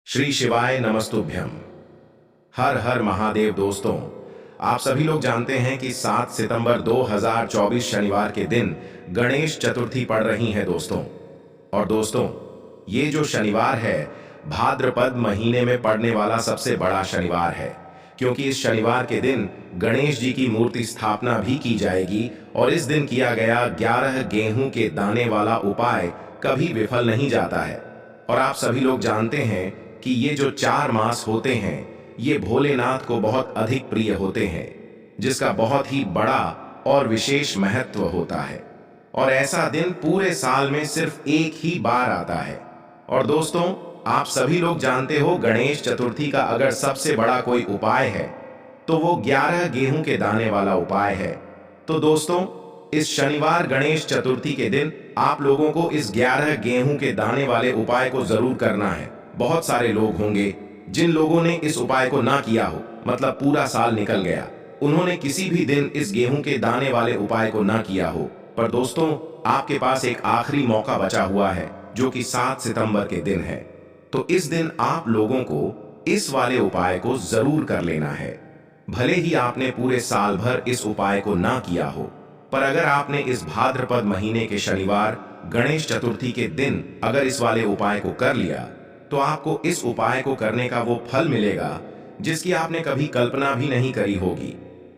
श्री शिवाय नमस्तुभ्यम। हर हर महादेव। दोस्तों, आप सभी लोग जानते हैं कि 7 सितंबर 2024 शनिवार के दिन गणेश चतुर्थी पड़ रही है दोस्तों। और दोस्तों, ये जो शनिवार है भाद्रपद महीने में पड़ने वाला सबसे बड़ा शनिवार है, क्योंकि इस शनिवार के दिन गणेश जी की मूर्ति स्थापना भी की जाएगी और इस दिन किया गया 11 गेहूं के दाने वाला उपाय कभी विफल नहीं जाता है। और आप सभी लोग जानते हैं कि ये जो 4 मास होते हैं ये भोलेनाथ को बहुत अधिक प्रिय होते हैं, जिसका बहुत ही बड़ा और विशेष महत्व होता है। और ऐसा दिन पूरे साल में सिर्फ एक ही बार आता है। और दोस्तों, आप सभी लोग जानते हो गणेश चतुर्थी का अगर सबसे बड़ा कोई उपाय है तो वो 11 गेहूं के दाने वाला उपाय है। तो दोस्तों, इस शनिवार गणेश चतुर्थी के दिन आप लोगों को इस 11 गेहूं के दाने वाले उपाय को जरूर करना है। बहुत सारे लोग होंगे जिन लोगों ने इस उपाय को ना किया हो, मतलब पूरा साल निकल गया, उन्होंने किसी भी दिन इस गेहूं के दाने वाले उपाय को ना किया हो। पर दोस्तों, आपके पास एक आखिरी मौका बचा हुआ है जो कि 7 सितंबर के दिन है। तो इस दिन आप लोगों को इस वाले उपाय को जरूर कर लेना है। भले ही आपने पूरे साल भर इस उपाय को ना किया हो, पर अगर आपने इस भाद्रपद महीने के शनिवार गणेश चतुर्थी के दिन अगर इस वाले उपाय को कर लिया तो आपको इस उपाय को करने का वो फल मिलेगा जिसकी आपने कभी कल्पना भी नहीं करी होगी।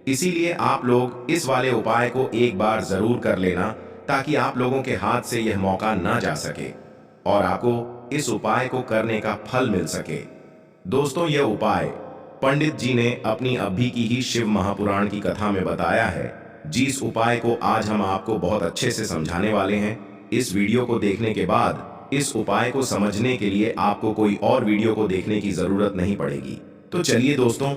इसीलिए आप लोग इस वाले उपाय को एक बार जरूर कर लेना, ताकि आप लोगों के हाथ से यह मौका ना जा सके और आपको इस उपाय को करने का फल मिल सके। दोस्तों, यह उपाय पंडित जी ने अपनी अभी की ही शिव महापुराण की कथा में बताया है, जिस उपाय को आज हम आपको बहुत अच्छे से समझाने वाले हैं। इस वीडियो को देखने के बाद इस उपाय को समझने के लिए आपको कोई और वीडियो को देखने की जरूरत नहीं पड़ेगी। तो चलिए दोस्तों,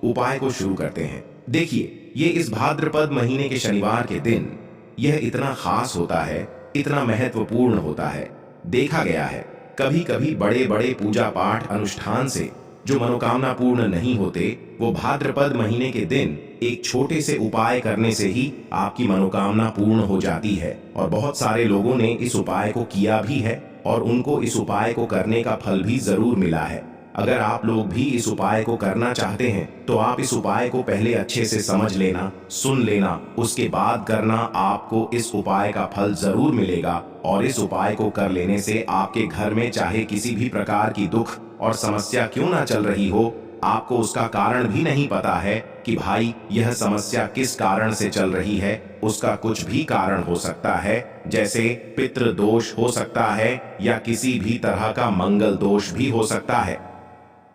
उपाय को शुरू करते हैं। देखिए, ये इस भाद्रपद महीने के शनिवार के दिन यह इतना खास होता है, इतना महत्वपूर्ण होता है। देखा गया है कभी कभी बड़े बड़े पूजा पाठ अनुष्ठान से जो मनोकामना पूर्ण नहीं होते, वो भाद्रपद महीने के दिन एक छोटे से उपाय करने से ही आपकी मनोकामना पूर्ण हो जाती है। और बहुत सारे लोगों ने इस उपाय को किया भी है और उनको इस उपाय को करने का फल भी जरूर मिला है। अगर आप लोग भी इस उपाय को करना चाहते हैं तो आप इस उपाय को पहले अच्छे से समझ लेना, सुन लेना, उसके बाद करना। आपको इस उपाय का फल जरूर मिलेगा और इस उपाय को कर लेने से आपके घर में चाहे किसी भी प्रकार की दुख और समस्या क्यों ना चल रही हो, आपको उसका कारण भी नहीं पता है कि भाई यह समस्या किस कारण से चल रही है। उसका कुछ भी कारण हो सकता है, जैसे पितृ दोष हो सकता है या किसी भी तरह का मंगल दोष भी हो सकता है।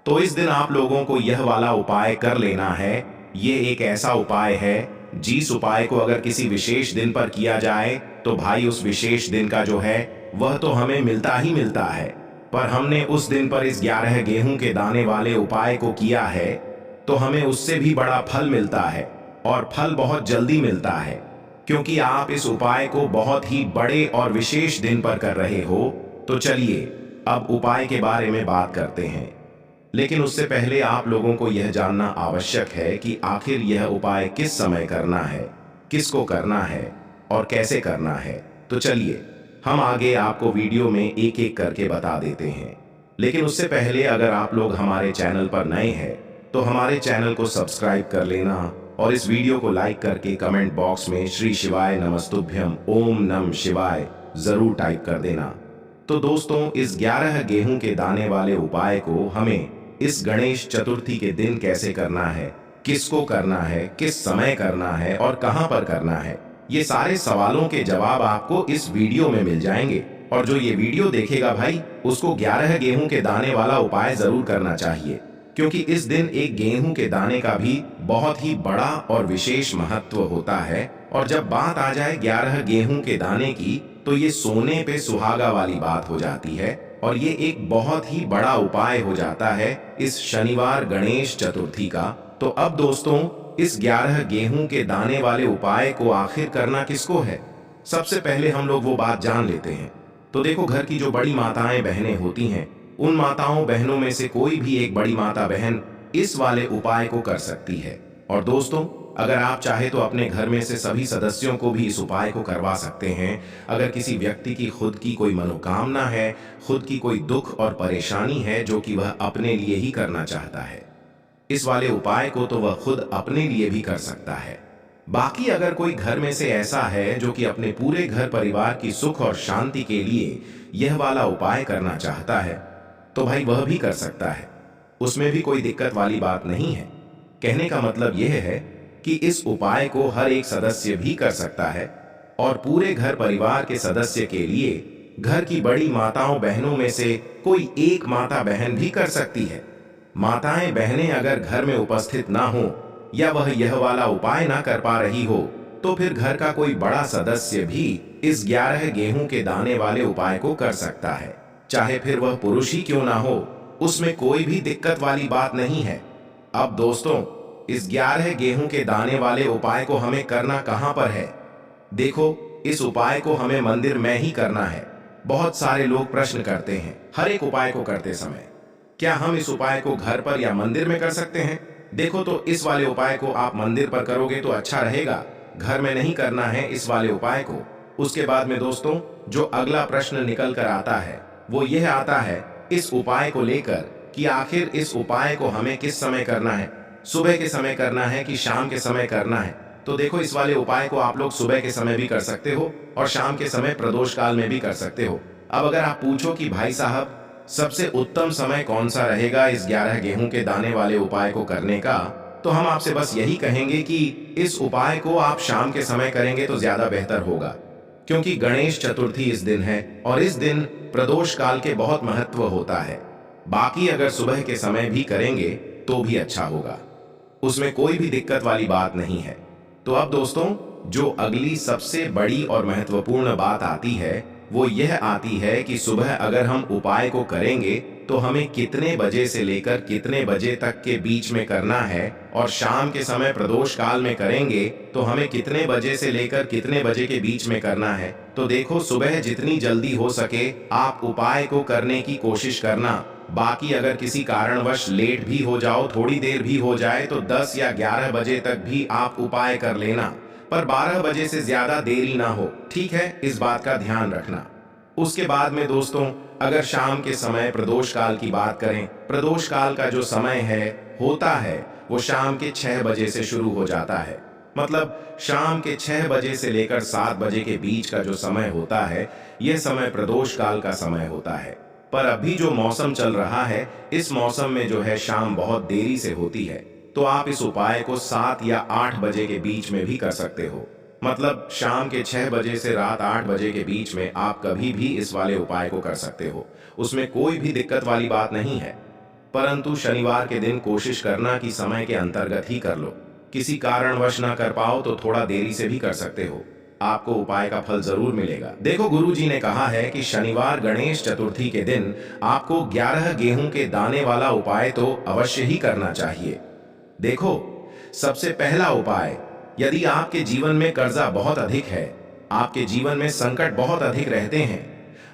तो इस दिन आप लोगों को यह वाला उपाय कर लेना है। ये एक ऐसा उपाय है जिस उपाय को अगर किसी विशेष दिन पर किया जाए तो भाई उस विशेष दिन का जो है वह तो हमें मिलता ही मिलता है। पर हमने उस दिन पर इस 11 गेहूं के दाने वाले उपाय को किया है तो हमें उससे भी बड़ा फल मिलता है, और फल बहुत जल्दी मिलता है, क्योंकि आप इस उपाय को बहुत ही बड़े और विशेष दिन पर कर रहे हो। तो चलिए अब उपाय के बारे में बात करते हैं। लेकिन उससे पहले आप लोगों को यह जानना आवश्यक है कि आखिर यह उपाय किस समय करना है, किसको करना है और कैसे करना है। तो चलिए हम आगे आपको वीडियो में एक एक करके बता देते हैं। लेकिन उससे पहले अगर आप लोग हमारे चैनल पर नए हैं तो हमारे चैनल को सब्सक्राइब कर लेना और इस वीडियो को लाइक करके कमेंट बॉक्स में श्री शिवाय नमस्तुभ्यम ओम नम शिवाय जरूर टाइप कर देना। तो दोस्तों, इस 11 गेहूं के दाने वाले उपाय को हमें इस गणेश चतुर्थी के दिन कैसे करना है, किसको करना है, किस समय करना है और कहां पर करना है, ये सारे सवालों के जवाब आपको इस वीडियो में मिल जाएंगे। और जो ये वीडियो देखेगा भाई, उसको 11 गेहूं के दाने वाला उपाय जरूर करना चाहिए, क्योंकि इस दिन एक गेहूं के दाने का भी बहुत ही बड़ा और विशेष महत्व होता है। और जब बात आ जाए 11 गेहूं के दाने की, तो ये सोने पे सुहागा वाली बात हो जाती है और ये एक बहुत ही बड़ा उपाय हो जाता है इस शनिवार गणेश चतुर्थी का। तो अब दोस्तों, इस 11 गेहूं के दाने वाले उपाय को आखिर करना किसको है, सबसे पहले हम लोग वो बात जान लेते हैं। तो देखो, घर की जो बड़ी माताएं बहनें होती हैं, उन माताओं बहनों में से कोई भी एक बड़ी माता बहन इस वाले उपाय को कर सकती है। और दोस्तों, अगर आप चाहे तो अपने घर में से सभी सदस्यों को भी इस उपाय को करवा सकते हैं। अगर किसी व्यक्ति की खुद की कोई मनोकामना है, खुद की कोई दुख और परेशानी है जो कि वह अपने लिए ही करना चाहता है, इस वाले उपाय को तो वह खुद अपने लिए भी कर सकता है। बाकी अगर कोई घर में से ऐसा है जो कि अपने पूरे घर परिवार की सुख और शांति के लिए यह वाला उपाय करना चाहता है, तो भाई वह भी कर सकता है। उसमें भी कोई दिक्कत वाली बात नहीं है। कहने का मतलब यह है कि इस उपाय को हर एक सदस्य भी कर सकता है और पूरे घर परिवार के सदस्य के लिए घर की बड़ी माताओं बहनों में से कोई एक माता बहन भी कर सकती है। माताएं बहनें अगर घर में उपस्थित ना हो या वह यह वाला उपाय ना कर पा रही हो, तो फिर घर का कोई बड़ा सदस्य भी इस 11 गेहूं के दाने वाले उपाय को कर सकता है। चाहे फिर वह पुरुष ही क्यों ना हो, उसमें कोई भी दिक्कत वाली बात नहीं है। अब दोस्तों, इस 11 गेहूं के दाने वाले उपाय को हमें करना कहां पर है? देखो, इस उपाय को हमें मंदिर में ही करना है। बहुत सारे लोग प्रश्न करते हैं हर एक उपाय को करते समय, क्या हम इस उपाय को घर पर या मंदिर में कर सकते हैं? देखो, तो इस वाले उपाय को आप मंदिर पर करोगे तो अच्छा रहेगा, घर में नहीं करना है इस वाले उपाय को। उसके बाद में दोस्तों, जो अगला प्रश्न निकल कर आता है वो यह आता है इस उपाय को लेकर कि आखिर इस उपाय को हमें किस समय करना है, सुबह के समय करना है कि शाम के समय करना है? तो देखो, इस वाले उपाय को आप लोग सुबह के समय भी कर सकते हो और शाम के समय प्रदोष काल में भी कर सकते हो। अब अगर आप पूछो कि भाई साहब, सबसे उत्तम समय कौन सा रहेगा इस 11 गेहूं के दाने वाले उपाय को करने का, तो हम आपसे बस यही कहेंगे कि इस उपाय को आप शाम के समय करेंगे तो ज्यादा बेहतर होगा, क्योंकि गणेश चतुर्थी इस दिन है और इस दिन प्रदोष काल के बहुत महत्व होता है। बाकी अगर सुबह के समय भी करेंगे तो भी अच्छा होगा, उसमें कोई भी दिक्कत वाली बात नहीं है। तो अब दोस्तों, जो अगली सबसे बड़ी और महत्वपूर्ण बात आती है वो यह आती है कि सुबह अगर हम उपाय को करेंगे तो हमें कितने बजे से लेकर कितने बजे तक के बीच में करना है, और शाम के समय प्रदोष काल में करेंगे तो हमें कितने बजे से लेकर कितने बजे के बीच में करना है। तो देखो, सुबह जितनी जल्दी हो सके आप उपाय को करने की कोशिश करना। बाकी अगर किसी कारणवश लेट भी हो जाओ, थोड़ी देर भी हो जाए, तो 10 या 11 बजे तक भी आप उपाय कर लेना, पर 12 बजे से ज्यादा देरी ना हो, ठीक है? इस बात का ध्यान रखना। उसके बाद में दोस्तों, अगर शाम के समय प्रदोष काल की बात करें, प्रदोष काल का जो समय होता है वो शाम के 6 बजे से शुरू हो जाता है। मतलब शाम के 6 बजे से लेकर 7 बजे के बीच का जो समय होता है, यह समय प्रदोष काल का समय होता है। पर अभी जो मौसम चल रहा है, इस मौसम में जो है शाम बहुत देरी से होती है, तो आप इस उपाय को 7 या 8 बजे के बीच में भी कर सकते हो। मतलब शाम के 6 बजे से रात 8 बजे के बीच में आप कभी भी इस वाले उपाय को कर सकते हो, उसमें कोई भी दिक्कत वाली बात नहीं है। परंतु शनिवार के दिन कोशिश करना कि समय के अंतर्गत ही कर लो। किसी कारणवश ना कर पाओ तो थोड़ा देरी से भी कर सकते हो, आपको उपाय का फल जरूर मिलेगा। देखो, गुरुजी ने कहा है कि शनिवार गणेश चतुर्थी के दिन आपको 11 गेहूं के दाने वाला उपाय तो अवश्य ही करना चाहिए। देखो, सबसे पहला उपाय, यदि आपके जीवन में कर्जा बहुत अधिक है, आपके जीवन में संकट बहुत अधिक रहते हैं,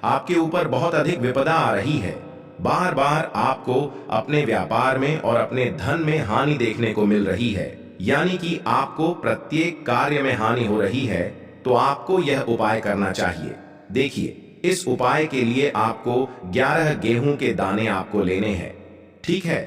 आपके ऊपर बहुत अधिक विपदा आ रही है, बार बार आपको अपने व्यापार में और अपने धन में हानि देखने को मिल रही है, यानी कि आपको प्रत्येक कार्य में हानि हो रही है, तो आपको यह उपाय करना चाहिए। देखिए, इस उपाय के लिए आपको 11 गेहूं के दाने आपको लेने हैं, ठीक है?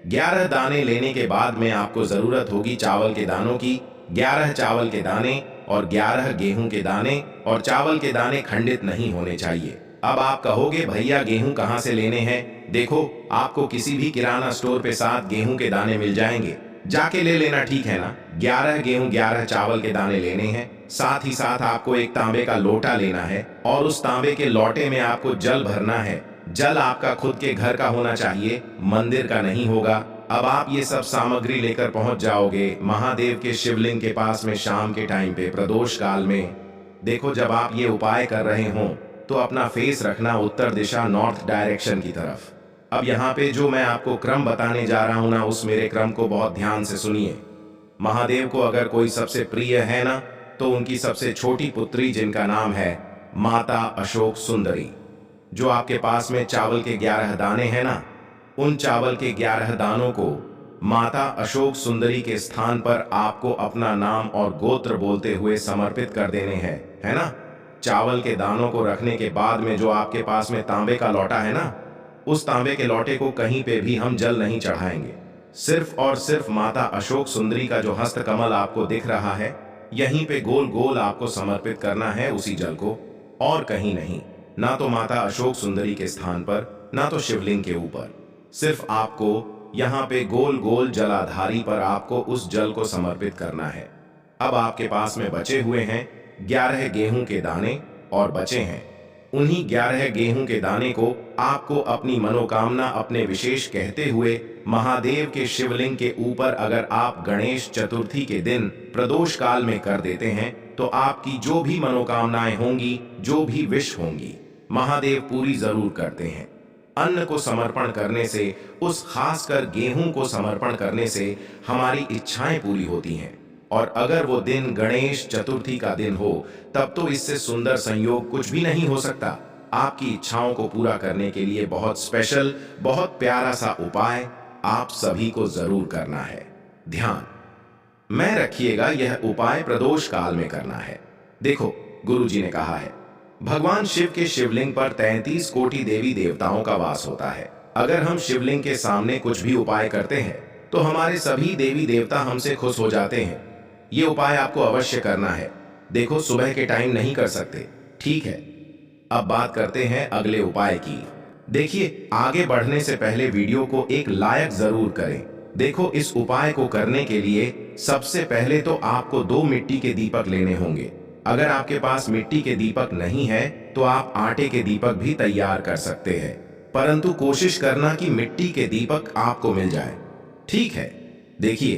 11 दाने लेने के बाद में आपको जरूरत होगी चावल के दानों की। 11 चावल के दाने और 11 गेहूं के दाने, और चावल के दाने खंडित नहीं होने चाहिए। अब आप कहोगे भैया गेहूं कहां से लेने हैं? देखो, आपको किसी भी किराना स्टोर पे 7 गेहूं के दाने मिल जाएंगे, जाके ले लेना, ठीक है ना? 11 गेहूं 11 चावल के दाने लेने हैं। साथ ही साथ आपको एक तांबे का लोटा लेना है और उस तांबे के लोटे में आपको जल भरना है। जल आपका खुद के घर का होना चाहिए, मंदिर का नहीं होगा। अब आप ये सब सामग्री लेकर पहुंच जाओगे महादेव के शिवलिंग के पास में शाम के टाइम पे प्रदोष काल में। देखो, जब आप ये उपाय कर रहे हो तो अपना फेस रखना उत्तर दिशा, नॉर्थ डायरेक्शन की तरफ। अब यहाँ पे जो मैं आपको क्रम बताने जा रहा हूं ना, उस मेरे क्रम को बहुत ध्यान से सुनिए। महादेव को अगर कोई सबसे प्रिय है ना, तो उनकी सबसे छोटी पुत्री जिनका नाम है माता अशोक सुंदरी, जो आपके पास में चावल के 11 दाने हैं ना, उन चावल के 11 दानों को माता अशोक सुंदरी के स्थान पर आपको अपना नाम और गोत्र बोलते हुए समर्पित कर देने हैं, है ना। चावल के दानों को रखने के बाद में जो आपके पास में तांबे का लोटा है ना, उस तांबे के लोटे को कहीं पे भी हम जल नहीं चढ़ाएंगे। सिर्फ और सिर्फ माता अशोक सुंदरी का जो हस्त कमल आपको दिख रहा है, यहीं पे गोल गोल आपको समर्पित करना है उसी जल को, और कहीं नहीं। ना तो माता अशोक सुंदरी के स्थान पर, ना तो शिवलिंग के ऊपर। सिर्फ आपको यहाँ पे गोल गोल जलाधारी पर आपको उस जल को समर्पित करना है। अब आपके पास में बचे हुए हैं 11 गेहूं के दाने, और बचे हैं उन्हीं 11 गेहूं के दाने को आपको अपनी मनोकामना अपने विशेष कहते हुए महादेव के शिवलिंग के ऊपर अगर आप गणेश चतुर्थी के दिन प्रदोष काल में कर देते हैं तो आपकी जो भी मनोकामनाएं होंगी, जो भी विश होंगी, महादेव पूरी जरूर करते हैं। अन्न को समर्पण करने से, उस खासकर गेहूं को समर्पण करने से हमारी इच्छाएं पूरी होती हैं। और अगर वो दिन गणेश चतुर्थी का दिन हो, तब तो इससे सुंदर संयोग कुछ भी नहीं हो सकता। आपकी इच्छाओं को पूरा करने के लिए बहुत स्पेशल, बहुत प्यारा सा उपाय आप सभी को जरूर करना है। ध्यान में रखिएगा, यह उपाय प्रदोष काल में करना है। देखो, गुरुजी ने कहा है, भगवान शिव के शिवलिंग पर 33 कोटि देवी देवताओं का वास होता है। अगर हम शिवलिंग के सामने कुछ भी उपाय करते हैं तो हमारे सभी देवी देवता हमसे खुश हो जाते हैं। ये उपाय आपको अवश्य करना है। देखो, सुबह के टाइम नहीं कर सकते, ठीक है। अब बात करते हैं अगले उपाय की। देखिए, आगे बढ़ने से पहले वीडियो को एक लाइक जरूर करें। देखो, इस उपाय को करने के लिए सबसे पहले तो आपको 2 मिट्टी के दीपक लेने होंगे। अगर आपके पास मिट्टी के दीपक नहीं है तो आप आटे के दीपक भी तैयार कर सकते हैं, परंतु कोशिश करना कि मिट्टी के दीपक आपको मिल जाए, ठीक है। देखिए,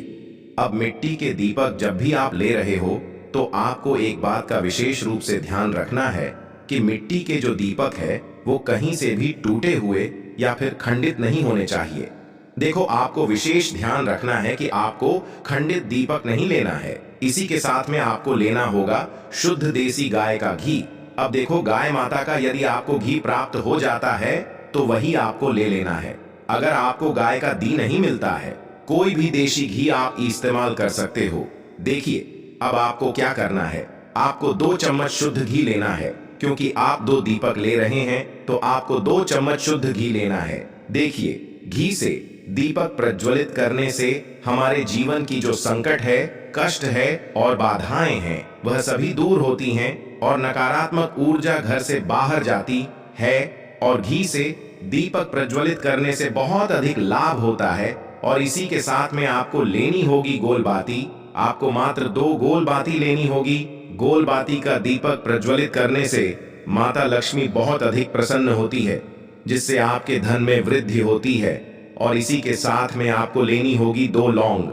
अब मिट्टी के दीपक जब भी आप ले रहे हो तो आपको एक बात का विशेष रूप से ध्यान रखना है कि मिट्टी के जो दीपक है वो कहीं से भी टूटे हुए या फिर खंडित नहीं होने चाहिए। देखो, आपको विशेष ध्यान रखना है कि आपको खंडित दीपक नहीं लेना है। इसी के साथ में आपको लेना होगा शुद्ध देसी गाय का घी। अब देखो, गाय माता का यदि आपको घी प्राप्त हो जाता है तो वही आपको ले लेना है। अगर आपको गाय का घी नहीं मिलता है, कोई भी देशी घी आप इस्तेमाल कर सकते हो। देखिए, अब आपको क्या करना है, आपको 2 चम्मच शुद्ध घी लेना है। क्योंकि आप 2 दीपक ले रहे हैं तो आपको 2 चम्मच शुद्ध घी लेना है। देखिए, घी से दीपक प्रज्वलित करने से हमारे जीवन की जो संकट है, कष्ट है और बाधाएं हैं, वह सभी दूर होती हैं और नकारात्मक ऊर्जा घर से बाहर जाती है। और घी से दीपक प्रज्वलित करने से बहुत अधिक लाभ होता है। और इसी के साथ में आपको लेनी होगी गोल बाती। आपको मात्र 2 गोल बाती लेनी होगी। गोल बाती का दीपक प्रज्वलित करने से माता लक्ष्मी बहुत अधिक प्रसन्न होती है, जिससे आपके धन में वृद्धि होती है। और इसी के साथ में आपको लेनी होगी 2 लौंग।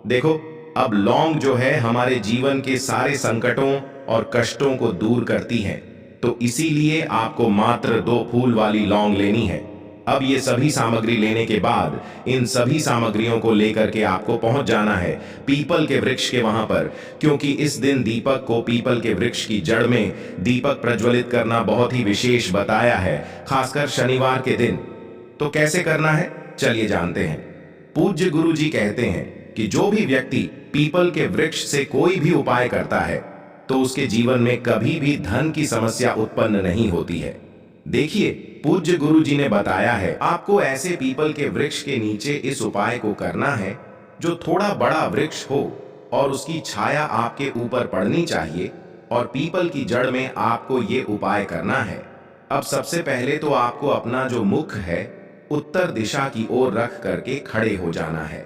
देखो, अब लौंग जो है हमारे जीवन के सारे संकटों और कष्टों को दूर करती है, तो इसीलिए आपको मात्र 2 फूल वाली लौंग लेनी है। अब ये सभी सामग्री लेने के बाद इन सभी सामग्रियों को लेकर के आपको पहुंच जाना है पीपल के वृक्ष के वहां पर, क्योंकि इस दिन दीपक को पीपल के वृक्ष की जड़ में दीपक प्रज्वलित करना बहुत ही विशेष बताया है, खासकर शनिवार के दिन। तो कैसे करना है, चलिए जानते हैं। पूज्य गुरु जी कहते हैं कि जो भी व्यक्ति पीपल के वृक्ष से कोई भी उपाय करता है तो उसके जीवन में कभी भी धन की समस्या उत्पन्न नहीं होती है। देखिए, पूज्य गुरु जी ने बताया है आपको ऐसे पीपल के वृक्ष के नीचे इस उपाय को करना है जो थोड़ा बड़ा वृक्ष हो और उसकी छाया आपके ऊपर पड़नी चाहिए, और पीपल की जड़ में आपको ये उपाय करना है। अब सबसे पहले तो आपको अपना जो मुख है उत्तर दिशा की ओर रख करके खड़े हो जाना है।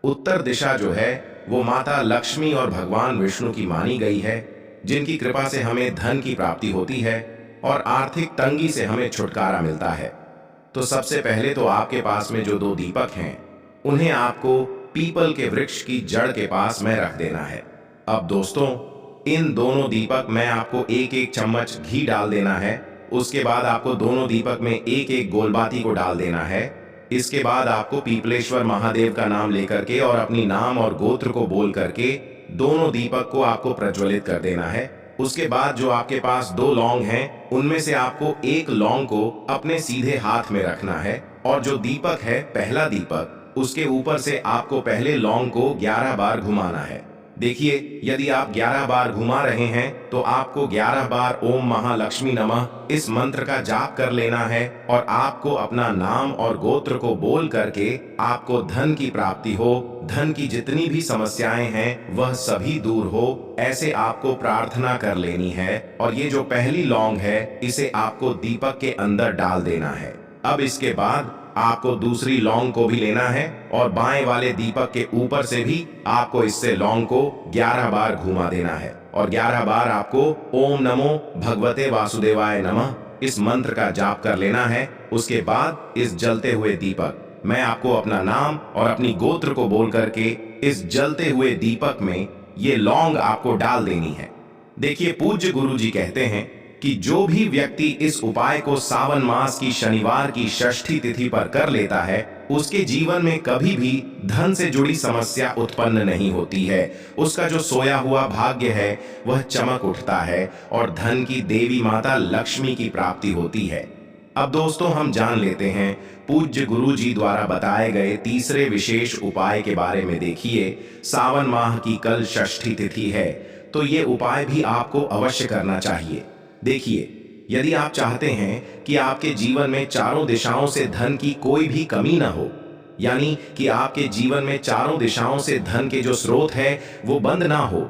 उत्तर दिशा जो है वो माता लक्ष्मी और भगवान विष्णु की मानी गई है, जिनकी कृपा से हमें धन की प्राप्ति होती है और आर्थिक तंगी से हमें छुटकारा मिलता है। तो सबसे पहले तो आपके पास में जो 2 दीपक हैं उन्हें आपको पीपल के वृक्ष की जड़ के पास में रख देना है। अब दोस्तों, इन दोनों दीपक में आपको 1-1 चम्मच घी डाल देना है। उसके बाद आपको दोनों दीपक में 1-1 गोलबाती को डाल देना है। इसके बाद आपको पीपलेश्वर महादेव का नाम लेकर के और अपनी नाम और गोत्र को बोल करके दोनों दीपक को आपको प्रज्वलित कर देना है। उसके बाद जो आपके पास 2 लौंग हैं उनमें से आपको 1 लौंग को अपने सीधे हाथ में रखना है, और जो दीपक है, पहला दीपक, उसके ऊपर से आपको पहले लौंग को 11 बार घुमाना है। देखिए, यदि आप 11 बार घुमा रहे हैं तो आपको 11 बार ओम महालक्ष्मी नमः इस मंत्र का जाप कर लेना है और आपको अपना नाम और गोत्र को बोल करके आपको धन की प्राप्ति हो, धन की जितनी भी समस्याएं हैं वह सभी दूर हो, ऐसे आपको प्रार्थना कर लेनी है। और ये जो पहली लौंग है इसे आपको दीपक के अंदर डाल देना है। अब इसके बाद आपको दूसरी लौंग को भी लेना है और बाएं वाले दीपक के ऊपर से भी आपको इससे लौंग को 11 बार घुमा देना है और 11 बार आपको ओम नमो भगवते वासुदेवाय नमः इस मंत्र का जाप कर लेना है। उसके बाद इस जलते हुए दीपक, मैं आपको अपना नाम और अपनी गोत्र को बोल करके इस जलते हुए दीपक में ये लौंग आपको डाल देनी है। देखिए, पूज्य गुरु जी कहते हैं कि जो भी व्यक्ति इस उपाय को सावन मास की शनिवार की षष्ठी तिथि पर कर लेता है उसके जीवन में कभी भी धन से जुड़ी समस्या उत्पन्न नहीं होती है। उसका जो सोया हुआ भाग्य है वह चमक उठता है और धन की देवी माता लक्ष्मी की प्राप्ति होती है। अब दोस्तों, हम जान लेते हैं पूज्य गुरु जी द्वारा बताए गए तीसरे विशेष उपाय के बारे में। देखिए, सावन माह की कल षष्ठी तिथि है तो ये उपाय भी आपको अवश्य करना चाहिए। देखिए, यदि आप चाहते हैं कि आपके जीवन में चारों दिशाओं से धन की कोई भी कमी न हो, यानी कि आपके जीवन में चारों दिशाओं से धन के जो स्रोत है वो बंद ना हो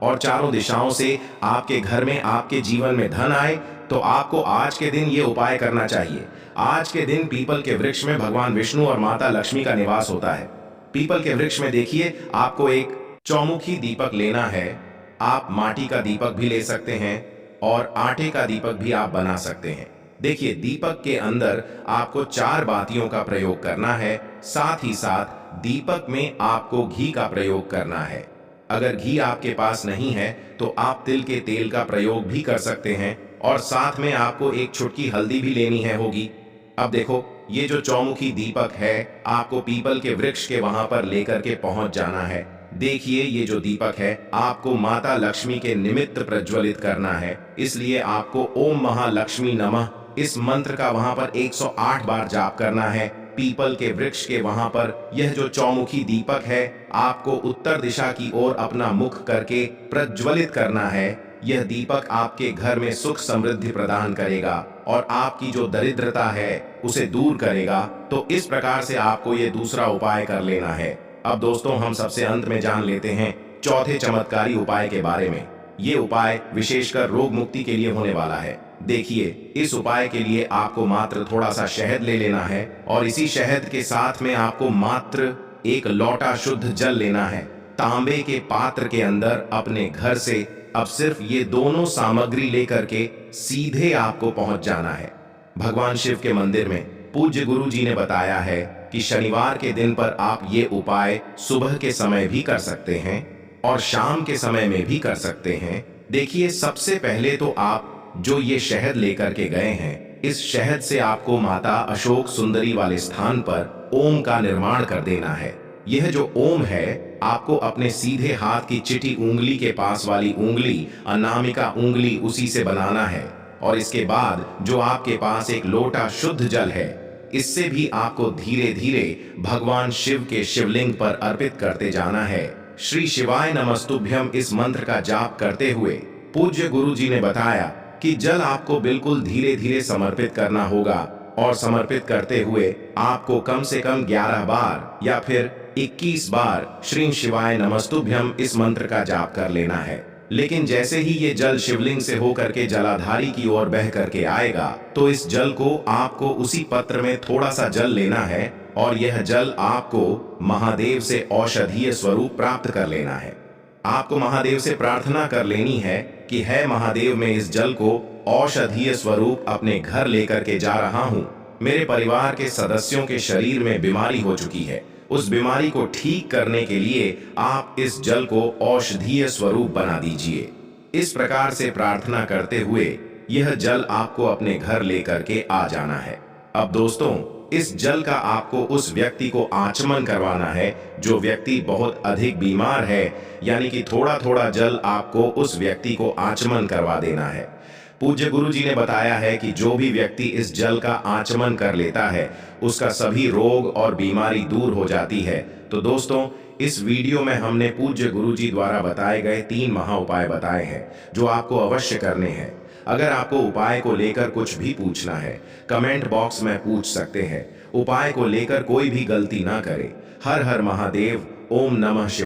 और चारों दिशाओं से आपके घर में आपके जीवन में धन आए, तो आपको आज के दिन ये उपाय करना चाहिए। आज के दिन पीपल के वृक्ष में भगवान विष्णु और माता लक्ष्मी का निवास होता है। पीपल के वृक्ष में देखिए, आपको एक चौमुखी दीपक लेना है। आप माटी का दीपक भी ले सकते हैं और आटे का दीपक भी आप बना सकते हैं। देखिए, दीपक के अंदर आपको 4 बातियों का प्रयोग करना है। साथ ही साथ दीपक में आपको घी का प्रयोग करना है। अगर घी आपके पास नहीं है तो आप तिल के तेल का प्रयोग भी कर सकते हैं और साथ में आपको एक चुटकी हल्दी भी लेनी है होगी। अब देखो, ये जो चौमुखी दीपक है आपको पीपल के वृक्ष के वहां पर लेकर के पहुंच जाना है। देखिए, ये जो दीपक है आपको माता लक्ष्मी के निमित्त प्रज्वलित करना है, इसलिए आपको ओम महालक्ष्मी नमः इस मंत्र का वहां पर 108 बार जाप करना है। पीपल के वृक्ष के वहां पर यह जो चौमुखी दीपक है आपको उत्तर दिशा की ओर अपना मुख करके प्रज्वलित करना है। यह दीपक आपके घर में सुख समृद्धि प्रदान करेगा और आपकी जो दरिद्रता है उसे दूर करेगा। तो इस प्रकार से आपको ये दूसरा उपाय कर लेना है। अब दोस्तों, हम सबसे अंत में जान लेते हैं चौथे चमत्कारी उपाय के बारे में। ये उपाय विशेषकर रोग मुक्ति के लिए होने वाला है। देखिए, इस उपाय के लिए आपको मात्र थोड़ा सा शहद ले लेना है और इसी शहद के साथ में आपको मात्र एक लोटा शुद्ध जल लेना है। तांबे के पात्र के अंदर अपने घर से अब सिर्फ ये दोनों सामग्री लेकर के सीधे आपको पहुंच जाना है भगवान शिव के मंदिर में। पूज्य गुरु जी ने बताया है कि शनिवार के दिन पर आप ये उपाय सुबह के समय भी कर सकते हैं और शाम के समय में भी कर सकते हैं। देखिए, सबसे पहले तो आप जो ये शहद लेकर के गए हैं, इस शहद से आपको माता अशोक सुंदरी वाले स्थान पर ओम का निर्माण कर देना है। यह जो ओम है आपको अपने सीधे हाथ की चिटी उंगली के पास वाली उंगली, अनामिका उंगली, उसी से बनाना है और इसके बाद जो आपके पास एक लोटा शुद्ध जल है इससे भी आपको धीरे धीरे भगवान शिव के शिवलिंग पर अर्पित करते जाना है। श्री शिवाय नमस्तुभ्यम इस मंत्र का जाप करते हुए पूज्य गुरु जी ने बताया कि जल आपको बिल्कुल धीरे धीरे समर्पित करना होगा और समर्पित करते हुए आपको कम से कम 11 बार या फिर 21 बार श्री शिवाय नमस्तुभ्यम इस मंत्र का जाप कर लेना है। लेकिन जैसे ही ये जल शिवलिंग से होकर के जलाधारी की ओर बह करके आएगा तो इस जल को आपको उसी पत्र में थोड़ा सा जल लेना है और यह जल आपको महादेव से औषधीय स्वरूप प्राप्त कर लेना है। आपको महादेव से प्रार्थना कर लेनी है कि है महादेव, मैं इस जल को औषधीय स्वरूप अपने घर लेकर के जा रहा हूँ। मेरे परिवार के सदस्यों के शरीर में बीमारी हो चुकी है, उस बीमारी को ठीक करने के लिए आप इस जल को औषधीय स्वरूप बना दीजिए। इस प्रकार से प्रार्थना करते हुए यह जल आपको अपने घर लेकर के आ जाना है। अब दोस्तों, इस जल का आपको उस व्यक्ति को आचमन करवाना है जो व्यक्ति बहुत अधिक बीमार है, यानी कि थोड़ा थोड़ा जल आपको उस व्यक्ति को आचमन करवा देना है। पूज्य गुरु जी ने बताया है कि जो भी व्यक्ति इस जल का आचमन कर लेता है उसका सभी रोग और बीमारी दूर हो जाती है। तो दोस्तों, इस वीडियो में हमने पूज्य गुरु जी द्वारा बताए गए 3 महा उपाय बताए हैं जो आपको अवश्य करने हैं। अगर आपको उपाय को लेकर कुछ भी पूछना है, कमेंट बॉक्स में पूछ सकते हैं। उपाय को लेकर कोई भी गलती ना करें। हर हर महादेव। ओम नमः शिवाय।